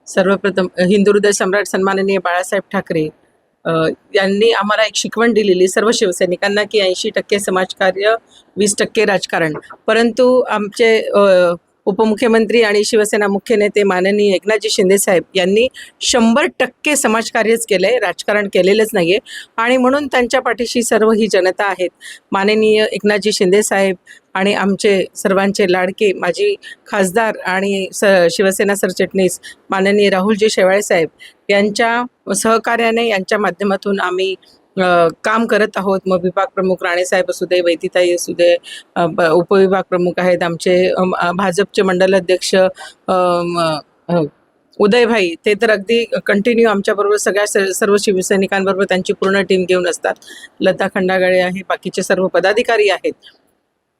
सर्वप्रथम हिंदू हृदय सम्राट सन्माननीय बाळासाहेब ठाकरे यांनी आम्हाला एक शिकवण दिलेली सर्व शिवसैनिकांना की 80% समाजकार्य 20% राजकारण. परंतु आमचे उपमुख्यमंत्री आणि शिवसेना मुख्य नेते माननीय एकनाथजी शिंदे साहेब यांनी 100% समाजकार्यच केलंय, राजकारण केलेलंच नाहीये. आणि म्हणून त्यांच्या पाठीशी सर्व ही जनता आहेत. माननीय एकनाथजी शिंदे साहेब आणि आमचे सर्वांचे लाडके माजी खासदार आणि शिवसेना सरचिटणीस माननीय राहुलजी शेवाळे साहेब यांच्या सहकार्याने, यांच्या माध्यमातून आम्ही काम करत आहोत. मग विभाग प्रमुख राणेसाहेब असू दे, वैदिताई असू दे, उपविभाग प्रमुख आहेत आमचे, भाजपचे मंडल अध्यक्ष उदयभाई, ते तर अगदी कंटिन्यू आमच्याबरोबर सगळ्या सर्व शिवसैनिकांबरोबर त्यांची पूर्ण टीम घेऊन असतात. लता खंडागळे आहे, बाकीचे सर्व पदाधिकारी आहेत.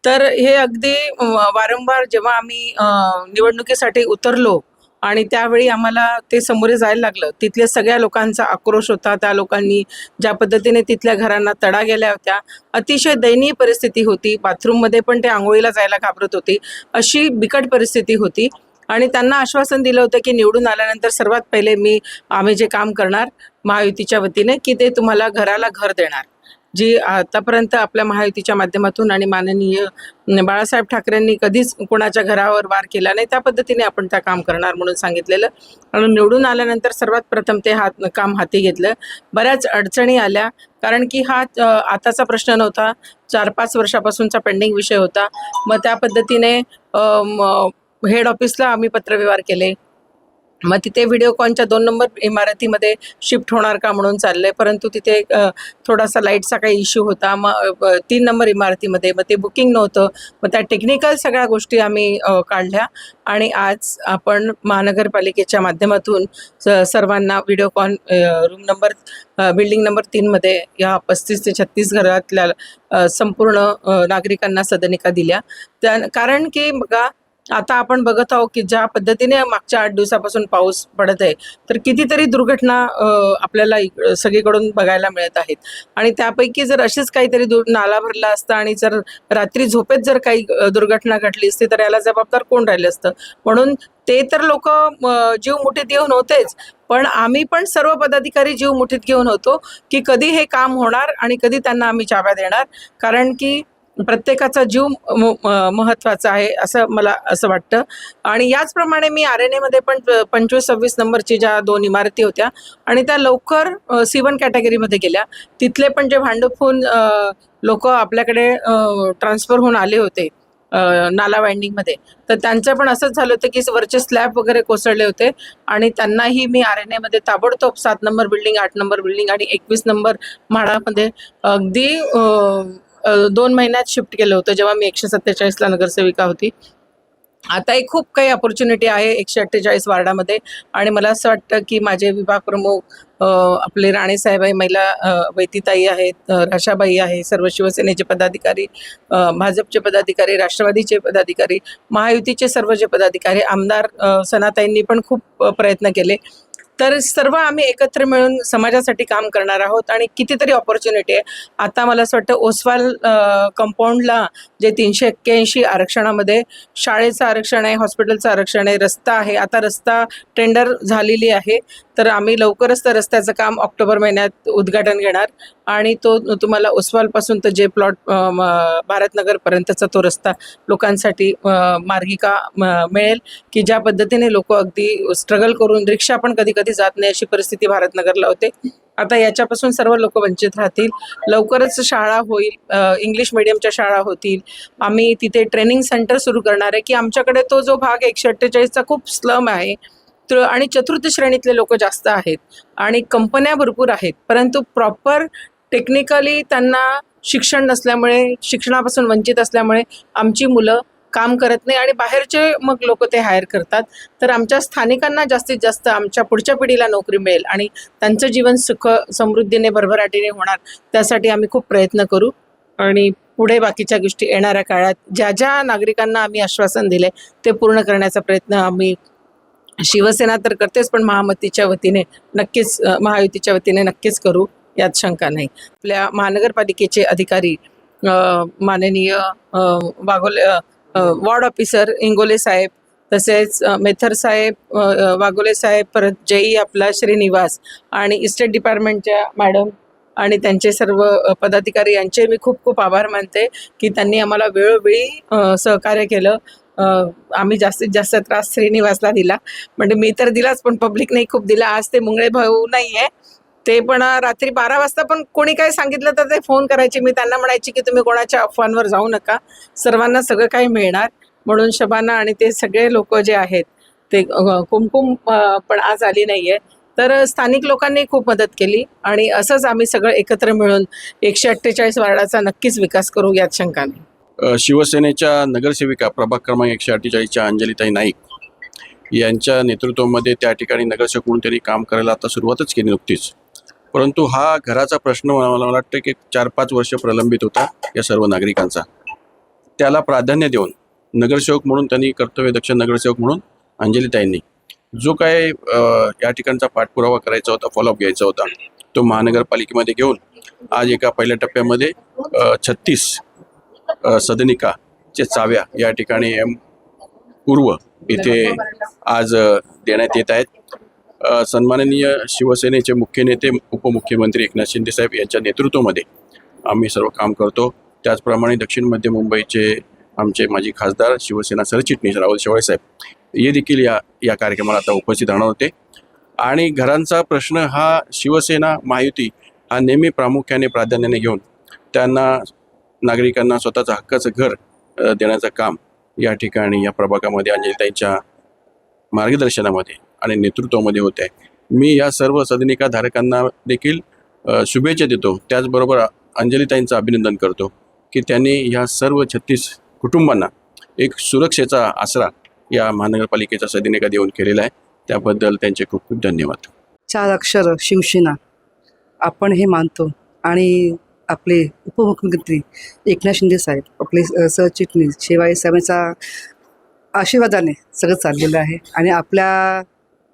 तर हे अगदी वारंवार जेव्हा आम्ही निवडणुकीसाठी उतरलो आणि त्यावेळी आम्हाला ते सामोरे जायला लागलं, तिथल्या सगळ्या लोकांचा आक्रोश होता. त्या लोकांनी ज्या पद्धतीने तिथल्या घरांना तडा गेल्या होत्या, अतिशय दयनीय परिस्थिती होती. बाथरूममध्ये पण ते आंघोळीला जायला घाबरत होते, अशी बिकट परिस्थिती होती. आणि त्यांना आश्वासन दिलं होतं की निवडून आल्यानंतर सर्वात पहिले आम्ही जे काम करणार महायुतीच्या वतीने की ते तुम्हाला घराला घर देणार, जी आतापर्यंत आपल्या महायुतीच्या माध्यमातून आणि माननीय बाळासाहेब ठाकरेंनी कधीच कोणाच्या घरावर वार केला नाही, त्या पद्धतीने आपण त्या काम करणार म्हणून सांगितलेलं. आणि निवडून आल्यानंतर सर्वात प्रथम ते काम हाती घेतलं. बऱ्याच अडचणी आल्या, कारण की हा आताचा प्रश्न नव्हता, 4-5 वर्षापासूनचा पेंडिंग विषय होता. मग त्या पद्धतीने हेड ऑफिसला आम्ही पत्रव्यवहार केले. मग तिथे व्हिडिओकॉनच्या 2 नंबर इमारतीमध्ये शिफ्ट होणार का म्हणून चाललंय, परंतु तिथे थोडासा लाईटचा काही इश्यू होता. मग 3 नंबर इमारतीमध्ये मग ते बुकिंग नव्हतं. मग त्या टेक्निकल सगळ्या गोष्टी आम्ही काढल्या आणि आज आपण महानगरपालिकेच्या माध्यमातून सर्वांना व्हिडिओकॉन बिल्डिंग नंबर 3 मध्ये या 35 ते 36 घरातल्या संपूर्ण नागरिकांना सदनिका दिल्या. कारण की बघा, आता आपण बघत आहोत की ज्या पद्धतीने मागच्या 8 दिवसापासून पाऊस पडत आहे, तर कितीतरी दुर्घटना आपल्याला सगळीकडून बघायला मिळत आहेत. आणि त्यापैकी जर अशीच काहीतरी नाला भरला असता आणि जर रात्री झोपेत जर काही दुर्घटना घडली असती, तर याला जबाबदार कोण राहिलं असतं. म्हणून ते तर लोक जीव मुठीत घेऊन होतेच, पण आम्ही पण सर्व पदाधिकारी जीव मुठीत घेऊन होतो की कधी हे काम होणार आणि कधी त्यांना आम्ही चाव्या देणार. कारण की प्रत्येकाचा जीव महत्वाचा आहे असं मला असं वाटतं. आणि याचप्रमाणे मी RNA मध्ये पण 25-26 नंबरची ज्या 2 इमारती होत्या आणि त्या लवकर C1 कॅटेगरीमध्ये गेल्या. तिथले पण जे भांडूपहून लोक आपल्याकडे ट्रान्सफर होऊन आले होते नाला वाइंडिंगमध्ये, तर त्यांचं पण असंच झालं होतं की वरचे स्लॅब वगैरे कोसळले होते आणि त्यांनाही मी RNA मध्ये ताबडतोब 7 नंबर बिल्डिंग, 8 नंबर बिल्डिंग आणि 21 नंबर म्हाडामध्ये अगदी 2 महिन्यात शिफ्ट केलं होतं, जेव्हा मी 147ला नगरसेविका होती. आता एक खूप काही अपॉर्च्युनिटी आहे 148 वार्डामध्ये. आणि मला असं वाटतं की माझे विभाग प्रमुख आपले राणेसाहेब आहे, महिला वैदिताई आहेत, राशाबाई आहे, सर्व शिवसेनेचे पदाधिकारी, भाजपचे पदाधिकारी, राष्ट्रवादीचे पदाधिकारी, महायुतीचे सर्व जे पदाधिकारी, आमदार सनाताईंनी पण खूप प्रयत्न केले. तर सर्व आम्ही एकत्र मिळून समाजासाठी काम करणार आहोत. आणि कितीतरी ऑपॉर्च्युनिटी आहे. आता मला असं वाटतं ओसवाल कंपाऊंडला जे 381 आरक्षणामध्ये शाळेचं आरक्षण आहे, हॉस्पिटलचं आरक्षण आहे, रस्ता आहे. आता रस्ता टेंडर झालेली आहे, तर आम्ही लवकरच त्या रस्त्याचं काम ऑक्टोबर महिन्यात उद्घाटन घेणार. आणि तो तुम्हाला ओसवालपासून तर जे प्लॉट भारतनगरपर्यंतचा तो रस्ता लोकांसाठी मार्गिका मिळेल, की ज्या पद्धतीने लोक अगदी स्ट्रगल करून, रिक्षा पण कधी कधी जात नाही अशी परिस्थिती भारतनगरला होते. आता याच्यापासून सर्व लोक वंचित राहतील. लवकरच शाळा होईल, इंग्लिश मिडियमच्या शाळा होतील. आम्ही तिथे ट्रेनिंग सेंटर सुरू करणार आहे की आमच्याकडे तो जो भाग 148चा खूप स्लम आहे आणि चतुर्थ श्रेणीतले लोक जास्त आहेत आणि कंपन्या भरपूर आहेत, परंतु प्रॉपर टेक्निकली त्यांना शिक्षण नसल्यामुळे, शिक्षणापासून वंचित असल्यामुळे आमची मुलं काम करत नाही आणि बाहेरचे मग लोक ते हायर करतात. तर आमच्या स्थानिकांना जास्तीत जास्त आमच्या पुढच्या पिढीला नोकरी मिळेल आणि त्यांचं जीवन सुख समृद्धीने भरभराटीने होणार, त्यासाठी आम्ही खूप प्रयत्न करू. आणि पुढे बाकीच्या गोष्टी येणाऱ्या काळात ज्या ज्या नागरिकांना आम्ही आश्वासन दिले ते पूर्ण करण्याचा प्रयत्न आम्ही, शिवसेना तर करतेच, पण महायुतीच्या वतीने नक्कीच करू, यात शंका नाही. आपल्या महानगरपालिकेचे अधिकारी माननीय वाघोले वॉर्ड ऑफिसर इंगोले साहेब, तसेच मेथर साहेब, वाघोले साहेब, परत जेई आपला श्रीनिवास आणि इस्टेट डिपार्टमेंटच्या मॅडम आणि त्यांचे सर्व पदाधिकारी यांचे मी खूप खूप आभार मानते की त्यांनी आम्हाला वेळोवेळी सहकार्य केलं. आम्ही जास्तीत जास्त त्रास श्रीनिवासला दिला, म्हणजे मी तर दिलाच पण पब्लिकने खूप दिला. आज ते मुंगळे भाऊ नाही आहे, ते पण रात्री 12 वाजता पण कोणी काय सांगितलं तर ते फोन करायचे. मी त्यांना म्हणायची की तुम्ही कोणाच्या अफवांवर जाऊ नका, सर्वांना सगळं काही मिळणार. म्हणून शबाना आणि ते सगळे लोक जे आहेत ते कुमकुम पण आज आली नाहीये. तर स्थानिक लोकांनी खूप मदत केली आणि असंच आम्ही सगळं एकत्र मिळून 148 वार्डाचा नक्कीच विकास करू यात शंका नाही. शिवसेनेच्या नगरसेविका प्रभाग क्रमांक 148च्या अंजलीताई नाईक यांच्या नेतृत्वामध्ये त्या ठिकाणी नगरसेवक म्हणून त्यांनी काम करायला आता सुरुवातच केली नुकतीच. परंतु हा घराचा प्रश्न मला वाटतं की 4-5 वर्ष प्रलंबित होता या सर्व नागरिकांचा. त्याला प्राधान्य देऊन नगरसेवक म्हणून त्यांनी, कर्तव्यदक्ष नगरसेवक म्हणून अंजलीताईंनी जो काय या ठिकाणचा पाठपुरावा करायचा होता, फॉलोअप घ्यायचा होता, तो महानगरपालिकेमध्ये घेऊन आज एका पहिल्या टप्प्यामध्ये 36 सदनिकाचे चाव्या या ठिकाणी पूर्व इथे आज देण्यात येत आहेत. सन्माननीय शिवसेनेचे मुख्य नेते उपमुख्यमंत्री एकनाथ शिंदे साहेब यांच्या नेतृत्वामध्ये आम्ही सर्व काम करतो. त्याचप्रमाणे दक्षिण मध्य मुंबईचे आमचे माजी खासदार, शिवसेना सरचिटणीस राहुल शेवाळे साहेब हे देखील या कार्यक्रमाला आता उपस्थित राहणार होते. आणि घरांचा प्रश्न हा शिवसेना महायुती हा नेहमी प्रामुख्याने प्राधान्याने घेऊन त्यांना, नागरिकांना स्वतःचं हक्काचं घर देण्याचं काम या ठिकाणी या प्रभागामध्ये अंजलीताईंच्या मार्गदर्शनामध्ये आणि नेतृत्वामध्ये होत आहे. मी या सर्व सदनिका धारकांना देखील शुभेच्छा देतो. त्याचबरोबर अंजलीताईंचं अभिनंदन करतो की त्यांनी ह्या सर्व 36 कुटुंबांना एक सुरक्षेचा आसरा या महानगरपालिकेच्या सदनिका देऊन केलेला आहे. त्याबद्दल त्यांचे खूप खूप धन्यवाद. 4 अक्षर शिवसेना आपण हे मानतो आणि आपले उपमुख्यमंत्री एकनाथ शिंदे साहेब, आपले सरचिटणीस शेवाळे साहेबांचा आशीर्वादाने सगळं चाललेलं आहे. आणि आपल्या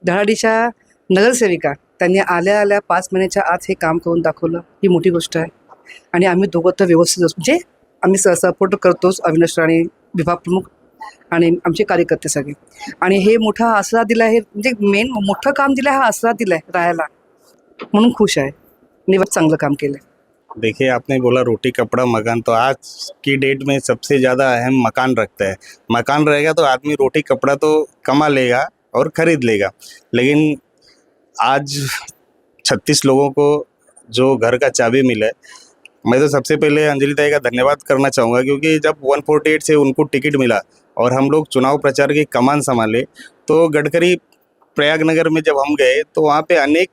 धडाडीच्या नगरसेविका त्यांनी आल्या 5 महिन्याच्या आत हे काम करून दाखवलं, ही मोठी गोष्ट आहे. आणि आम्ही दोघं तर व्यवस्थित असतो, म्हणजे आम्ही सपोर्ट करतोच, अविनाश राणे विभाग प्रमुख आणि आमचे कार्यकर्ते सगळे. आणि हे मोठा आसरा दिला आहे, म्हणजे मेन मोठं काम दिलं, हा आसरा दिला आहे राहायला, म्हणून खुश आहे. निवड चांगलं काम केलं. देखिए, आपने बोला रोटी कपड़ा मकान, तो आज की डेट में सबसे ज़्यादा अहम मकान रखता है. मकान रहेगा तो आदमी रोटी कपड़ा तो कमा लेगा और ख़रीद लेगा, लेकिन आज 36 लोगों को जो घर का चाबी मिला है, मैं तो सबसे पहले अंजलीताई का धन्यवाद करना चाहूँगा, क्योंकि जब 148 से उनको टिकट मिला और हम लोग चुनाव प्रचार की कमान संभाले, तो गडकरी प्रयागनगर में जब हम गए तो वहाँ पे अनेक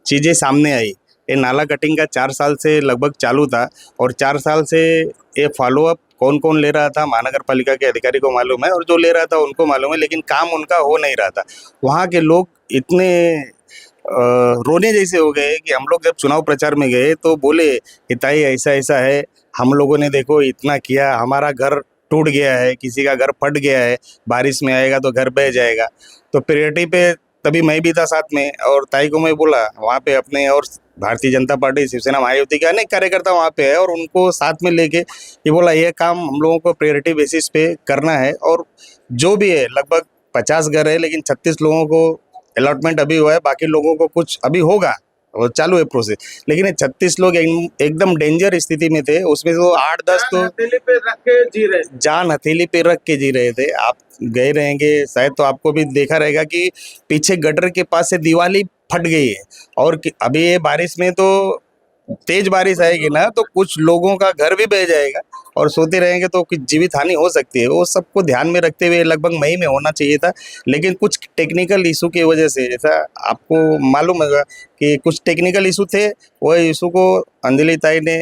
चीज़ें सामने आई. ये नाला कटिंग का 4 साल से लगभग चालू था और 4 साल से ये फॉलोअप कौन कौन ले रहा था महानगर पालिका के अधिकारी को मालूम है और जो ले रहा था उनको मालूम है, लेकिन काम उनका हो नहीं रहा था. वहाँ के लोग इतने रोने जैसे हो गए कि हम लोग जब चुनाव प्रचार में गए तो बोले कि ताई ऐसा ऐसा है, हम लोगों ने देखो इतना किया, हमारा घर टूट गया है, किसी का घर फट गया है, बारिश में आएगा तो घर बह जाएगा. तो प्रियोरिटी पे तभी मैं भी था साथ में, और ताई को मैं बोला वहाँ पे अपने, और भारतीय जनता पार्टी, शिवसेना महायुति के अनेक कार्यकर्ता वहाँ पे है, और उनको साथ में लेके ये बोला ये काम हम लोगों को प्रायोरिटी बेसिस पे करना है. और जो भी है लगभग 50 घर है, लेकिन 36 लोगों को अलॉटमेंट अभी हुआ है, बाकी लोगों को कुछ अभी होगा और चालू है प्रोसेस. लेकिन ये 36 लोग एकदम डेंजर स्थिति में थे, उसमें तो 8-10 तो हथेली पे रख के जी रहे, जान हथेली पे रख के जी रहे थे. आप गए रहेंगे शायद, तो आपको भी देखा रहेगा कि पीछे गटर के पास से दीवाली फट गई है. और अभी ये बारिश में तो तेज बारिश आएगी ना, तो कुछ लोगों का घर भी बह जाएगा और सोते रहेंगे तो कुछ जीवित हानि हो सकती है. वो सबको ध्यान में रखते हुए लगभग मई में होना चाहिए था, लेकिन कुछ टेक्निकल इशू की वजह से, जैसा आपको मालूम होगा कि कुछ टेक्निकल इशू थे, वह इशू को अंजलीताई ने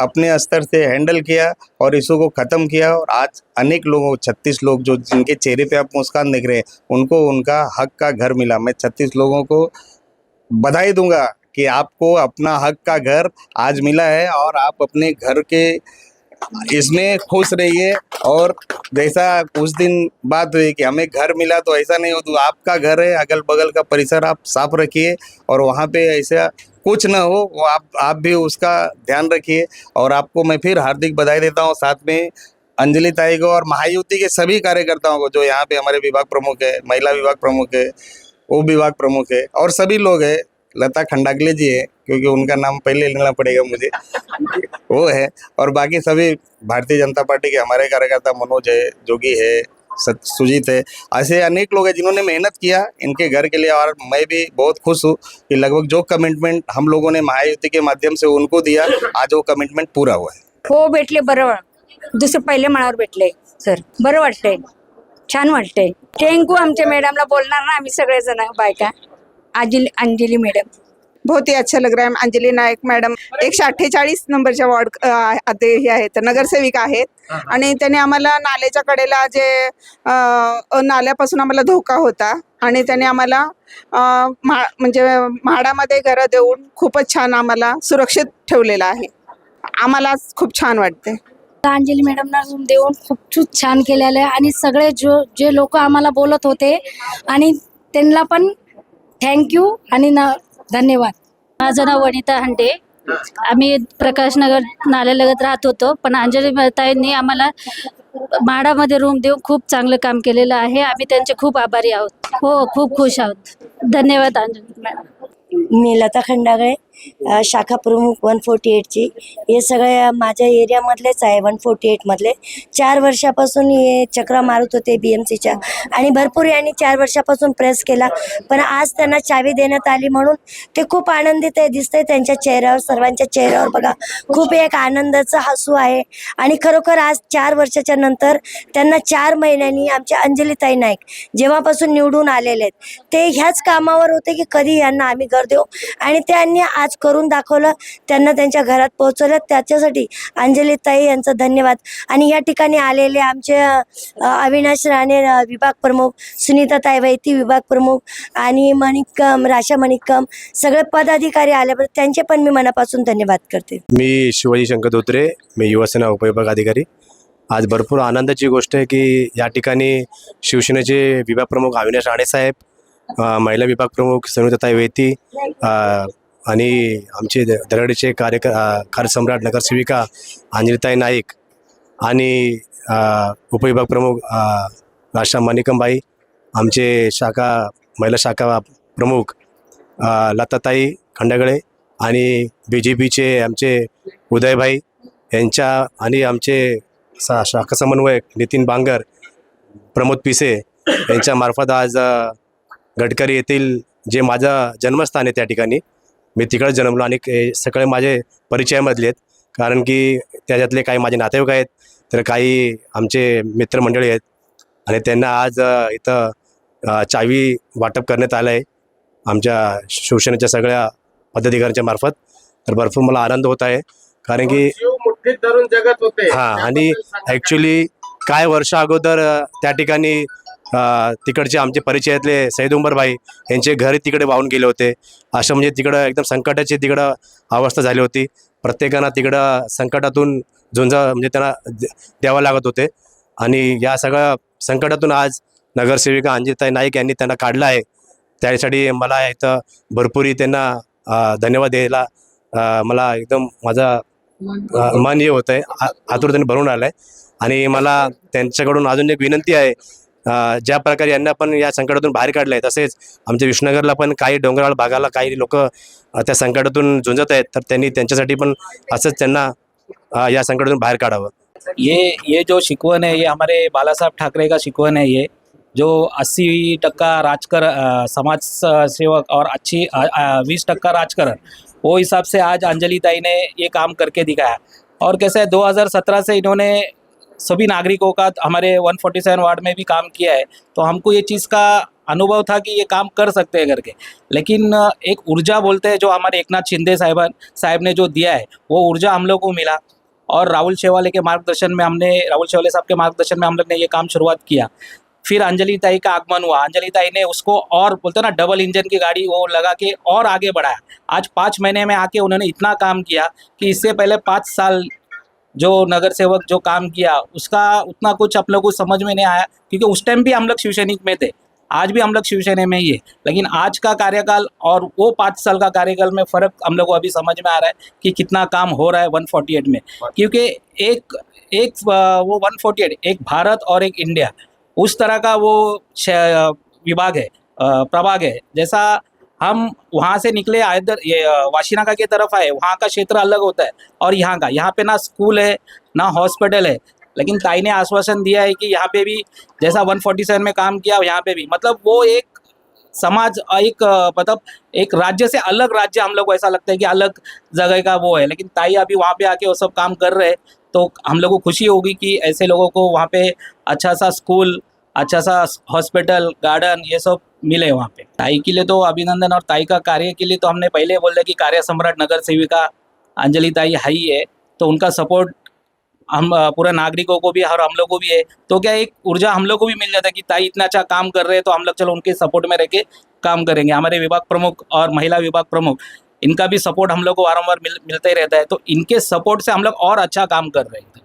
अपने स्तर से हैंडल किया और इशू को ख़त्म किया. और आज अनेक लोगों, 36 लोग जो जिनके चेहरे पे आप मुस्कान देख रहे हैं, उनको उनका हक का घर मिला. मैं 36 लोगों को बधाई दूंगा कि आपको अपना हक का घर आज मिला है और आप अपने घर के इसमें खुश रहिए. और जैसा कुछ दिन बात हुई कि हमें घर मिला, तो ऐसा नहीं हो, तो आपका घर है, अगल बगल का परिसर आप साफ रखिए और वहाँ पे ऐसा कुछ ना हो, वो आप भी उसका ध्यान रखिए. और आपको मैं फिर हार्दिक बधाई देता हूँ. साथ में अंजलि ताई को और महायुति के सभी कार्यकर्ताओं को, जो यहाँ पे हमारे विभाग प्रमुख है, महिला विभाग प्रमुख है, उप विभाग प्रमुख है और सभी लोग हैं। लता खंडागले जी है, क्योंकि उनका नाम पहले लेना पड़ेगा मुझे, वो है। और बाकी सभी भारतीय जनता पार्टी के हमारे कार्यकर्ता, मनोज है, जोगी है, सुजीत है, ऐसे अनेक लोग हैं जिन्होंने मेहनत किया इनके घर के लिए। और मैं भी बहुत खुश हूँ कि लगभग जो कमिटमेंट हम लोगों ने महायुति के माध्यम से उनको दिया, आज वो कमिटमेंट पूरा हुआ है। हो भेटले, बरं दुसरे पहिले माळावर भेटले सर, बरं वाटतंय, छान वाटतंय. थँक्यू आमच्या मॅडमला बोलणार ना आम्ही सगळेजण बायका. अंजली मैडम बहुत ही अच्छा लग रहा है. अंजली नायक मॅडम 148 नंबरच्या वॉर्ड हे आहेत, नगरसेविका आहेत. आणि त्याने आम्हाला नाल्याच्या कडेला जे नाल्यापासून आम्हाला धोका होता आणि त्याने आम्हाला म्हणजे म्हाडामध्ये घरं देऊन खूपच छान आम्हाला सुरक्षित ठेवलेलं आहे. आम्हाला खूप छान वाटते. अंजली मॅडमना रूम देऊन खूप छान केलेलं आहे. आणि सगळे जे लोक आम्हाला बोलत होते आणि त्यांना पण थँक्यू आणि धन्यवाद. माझं नाव वनिता हंडे. आम्ही प्रकाशनगर नाल्यालगत राहत होतो, पण अंजली ताईंनी आम्हाला म्हाडामध्ये रूम देऊन खूप चांगलं काम केलेलं आहे. आम्ही त्यांचे खूप आभारी आहोत. हो, खूप खुश आहोत. धन्यवाद अंजली मॅडम. मी लता खंडागळे, शाखा प्रमुख 148ची. हे सगळे माझ्या एरियामधलेच आहे, 148मधले. 4 वर्षापासून हे चक्रा मारत होते BMCच्या आणि भरपूर यांनी 4 वर्षापासून प्रेस केला. पण आज त्यांना चावी देण्यात आली म्हणून ते खूप आनंदित आहे. दिसतंय त्यांच्या चेहऱ्यावर, सर्वांच्या चेहऱ्यावर बघा, खूप एक आनंदाचं हसू आहे. आणि खरोखर आज 4 वर्षाच्या नंतर त्यांना 4 महिन्यांनी आमच्या अंजलीताई नाईक जेव्हापासून निवडून आलेले आहेत, ते ह्याच कामावर होते की कधी यांना आम्ही घर देऊ, आणि त्यांनी आज करून दाखवलं. त्यांना त्यांच्या घरात पोहोचवलं. त्याच्यासाठी अंजलीताई यांचा धन्यवाद. आणि या ठिकाणी आलेले आमचे अविनाश राणे विभाग प्रमुख, सुनीताताई वैती विभाग प्रमुख आणि मणिकम, राशा मणिकम, सगळे पदाधिकारी आल्याबरोबर त्यांचे पण मी मनापासून धन्यवाद करते. मी शिवाजी शंकर धोत्रे, मी युवासेना उपविभाग अधिकारी. आज भरपूर आनंदाची गोष्ट आहे की या ठिकाणी शिवसेनेचे विभाग प्रमुख अविनाश राणे साहेब, महिला विभाग प्रमुख सुनीताताई वैती आणि आमचे दरडीचे कार्यसम्राट नगरसेविका अंजलीताई नाईक आणि उपविभाग प्रमुख राशा मणिकमबाई, आमचे महिला शाखा प्रमुख लताताई खंडागळे आणि BJPचे आमचे उदयभाई यांच्या आणि आमचे शाखा समन्वयक नितीन बांगर, प्रमोद पिसे यांच्या मार्फत आज गडकरी येथील जे माझं जन्मस्थान आहे त्या ठिकाणी मी तिकडे जन्मलो आणि सगळे माझे परिचयामधले आहेत. कारण की त्याच्यातले काही माझे नातेवाईक आहेत, तर काही आमचे मित्रमंडळी आहेत आणि त्यांना आज इथं चावी वाटप करण्यात आलं आहे आमच्या शिवसेनेच्या सगळ्या पदाधिकाऱ्यांच्या मार्फत. तर भरपूर मला आनंद होत आहे, कारण की हां, आणि ॲक्च्युली काही वर्ष अगोदर त्या ठिकाणी तिकडचे आमचे परिचयातले सैद उमरभाई यांचे घर तिकडे वाहून गेले होते. असं म्हणजे तिकडं एकदम संकटाची तिकडं अवस्था झाली होती. प्रत्येकानं तिकडं संकटातून झुंज म्हणजे त्यांना द्यावं लागत होते. आणि या सगळ्या संकटातून आज नगरसेविका अंजलीताई नाईक यांनी त्यांना काढलं आहे. त्यासाठी मला इथं भरपूर त्यांना धन्यवाद द्यायला मला एकदम माझा मन हे होतं आहे, आतुरतेने भरून आलं आहे. आणि मला त्यांच्याकडून अजून एक विनंती आहे, ज्या प्रकारे यांना पण या संकटातून बाहेर काढलं आहे, तसेच आमच्या विष्णुनगरला पण काही डोंगराळ भागाला काही लोक त्या संकटातून झुंजत आहेत, तर त्यांनी त्यांच्यासाठी पण असंच त्यांना या संकटातून बाहेर काढावं. ये जो शिकवण है, ये हमारे बाला साहब ठाकरे का शिकवण है. ये जो 80% समाज सेवक और 20% राजकारण, वो हिसाब से आज अंजलि ताई ने ये काम करके दिखाया. और कैसे है, 2017 से इन्होंने सभी नागरिकों का हमारे 147 वार्ड में भी काम किया है. तो हमको ये चीज़ का अनुभव था कि ये काम कर सकते हैं करके. लेकिन एक ऊर्जा बोलते हैं जो हमारे एकनाथ शिंदे साहब ने जो दिया है, वो ऊर्जा हम लोग को मिला. और राहुल शेवाले साहब के मार्गदर्शन में हम लोग ने ये काम शुरुआत किया. फिर अंजलि ताई का आगमन हुआ. अंजलि ताई ने उसको और बोलते ना डबल इंजन की गाड़ी वो लगा के और आगे बढ़ाया. आज 5 महीने में आके उन्होंने इतना काम किया कि इससे पहले 5 साल जो नगर सेवक जो काम किया उसका उतना कुछ आप लोग को समझ में नहीं आया, क्योंकि उस टाइम भी हम लोग शिवसैनिक में थे. आज भी हम लोग शिवसेना में ही है, लेकिन आज का कार्यकाल और वो 5 साल का कार्यकाल में फ़र्क हम लोग को अभी समझ में आ रहा है कि कितना काम हो रहा है 148 में। क्योंकि एक वो 148 एक भारत और एक इंडिया उस तरह का वो विभाग है, प्रभाग है। जैसा हम वहाँ से निकले इधर ये वाशीनागा की तरफ आए, वहाँ का क्षेत्र अलग होता है और यहाँ पे ना स्कूल है ना हॉस्पिटल है, लेकिन ताई ने आश्वासन दिया है कि यहाँ पे भी जैसा 147 में काम किया यहाँ पे भी, मतलब वो एक समाज मतलब एक राज्य से अलग राज्य हम लोग को ऐसा लगता है कि अलग जगह का वो है, लेकिन ताई अभी वहाँ पे आके वो सब काम कर रहे हैं, तो हम लोग को खुशी होगी कि ऐसे लोगों को वहाँ पे अच्छा सा स्कूल, अच्छा सा हॉस्पिटल, गार्डन ये सब मिले वहाँ पे। ताई के लिए तो अभिनंदन, और ताई का कार्य के लिए तो हमने पहले बोल दिया कि कार्य सम्राट नगर सेविका अंजलि ताई है ही है, तो उनका सपोर्ट हम पूरे नागरिकों को भी और हम लोग को भी है। तो क्या एक ऊर्जा हम लोग को भी मिल जाता है कि ताई इतना अच्छा काम कर रहे हैं, तो हम लोग चलो उनके सपोर्ट में रह के काम करेंगे। हमारे विभाग प्रमुख और महिला विभाग प्रमुख इनका भी सपोर्ट हम लोग को वारंवार मिलता ही रहता है, तो इनके सपोर्ट से हम लोग और अच्छा काम कर रहे हैं।